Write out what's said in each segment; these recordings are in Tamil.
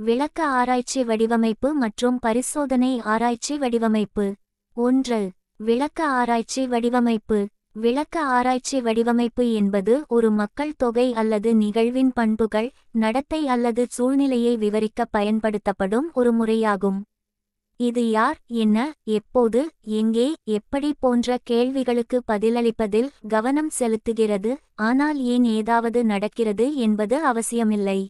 விளக்க ஆராய்ச்சி வடிவமைப்பு மற்றும் பரிசோதனை ஆராய்ச்சி வடிவமைப்பு. 1. விளக்க ஆராய்ச்சி வடிவமைப்பு. விளக்க ஆராய்ச்சி வடிவமைப்பு என்பது ஒரு மக்கள் தொகை அல்லது நிகழ்வின் பண்புகள், நடத்தை அல்லது சூழ்நிலையை விவரிக்க பயன்படுத்தப்படும் ஒரு முறையாகும். இது யார், என்ன, எப்போது, எங்கே, எப்படி போன்ற கேள்விகளுக்கு பதிலளிப்பதில் கவனம் செலுத்துகிறது, ஆனால் ஏன் ஏதாவது நடக்கிறது என்பது அவசியமில்லை.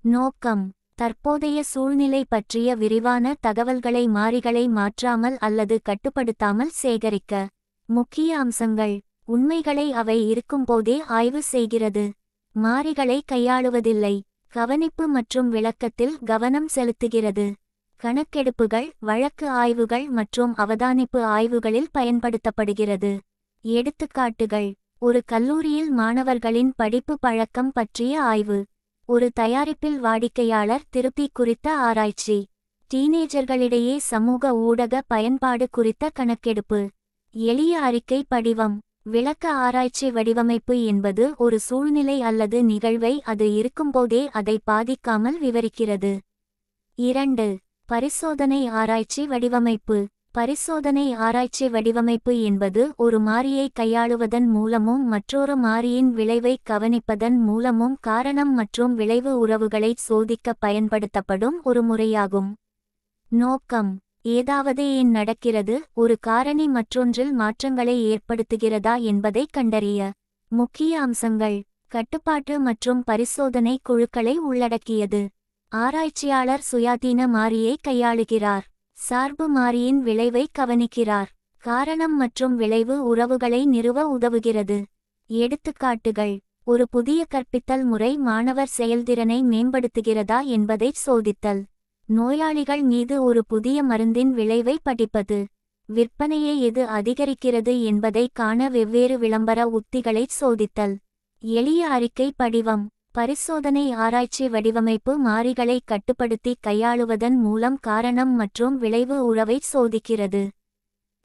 நோக்கம்: தற்போதைய சூழ்நிலை பற்றிய விரிவான தகவல்களை மாறிகளை மாற்றாமல் அல்லது கட்டுப்படுத்தாமல் சேகரிக்க. முக்கிய அம்சங்கள்: உண்மைகளை அவை இருக்கும்போதே ஆய்வு செய்கிறது. மாறிகளை கையாளுவதில்லை. கவனிப்பு மற்றும் விளக்கத்தில் கவனம் செலுத்துகிறது. கணக்கெடுப்புகள், வழக்கு ஆய்வுகள் மற்றும் அவதானிப்பு ஆய்வுகளில் பயன்படுத்தப்படுகிறது. எடுத்துக்காட்டுகள்: ஒரு கல்லூரியில் மாணவர்களின் படிப்பு பழக்கம் பற்றிய ஆய்வு. ஒரு தயாரிப்பில் வாடிக்கையாளர் திருப்தி குறித்த ஆராய்ச்சி. டீனேஜர்களிடையே சமூக ஊடக பயன்பாடு குறித்த கணக்கெடுப்பு. எளிய அறிக்கை படிவம். விளக்க ஆராய்ச்சி வடிவமைப்பு என்பது ஒரு சூழ்நிலை அல்லது நிகழ்வை அது இருக்கும்போதே அதை பாதிக்காமல் விவரிக்கிறது. 2. பரிசோதனை ஆராய்ச்சி வடிவமைப்பு. பரிசோதனை ஆராய்ச்சி வடிவமைப்பு என்பது ஒரு மாறியை கையாளுவதன் மூலமும் மற்றொரு மாறியின் விளைவை கவனிப்பதன் மூலமும் காரணம் மற்றும் விளைவு உறவுகளை சோதிக்க பயன்படுத்தப்படும் ஒரு முறையாகும். நோக்கம்: ஏதாவது ஏன் நடக்கிறது, ஒரு காரணி மற்றொன்றில் மாற்றங்களை ஏற்படுத்துகிறதா என்பதை கண்டறிய. முக்கிய அம்சங்கள்: கட்டுப்பாட்டு மற்றும் பரிசோதனை குழுக்களை உள்ளடக்கியது. ஆராய்ச்சியாளர் சுயாதீன மாறியை கையாளுகிறார். சார்பு மாறியின் விளைவை கவனிக்கிறார். காரணம் மற்றும் விளைவு உறவுகளை நிறுவ உதவுகிறது. எடுத்துக்காட்டுகள்: ஒரு புதிய கற்பித்தல் முறை மாணவர் செயல்திறனை மேம்படுத்துகிறதா என்பதை சோதித்தல். நோயாளிகள் மீது ஒரு புதிய மருந்தின் விளைவை படிப்பது. விற்பனையை எது அதிகரிக்கிறது என்பதை காண வெவ்வேறு விளம்பர உத்திகளை சோதித்தல். எளிய அறிக்கை படிவம். பரிசோதனை ஆராய்ச்சி வடிவமைப்பு மாறிகளை கட்டுப்படுத்தி கையாளுவதன் மூலம் காரணம் மற்றும் விளைவு உறவை சோதிக்கிறது.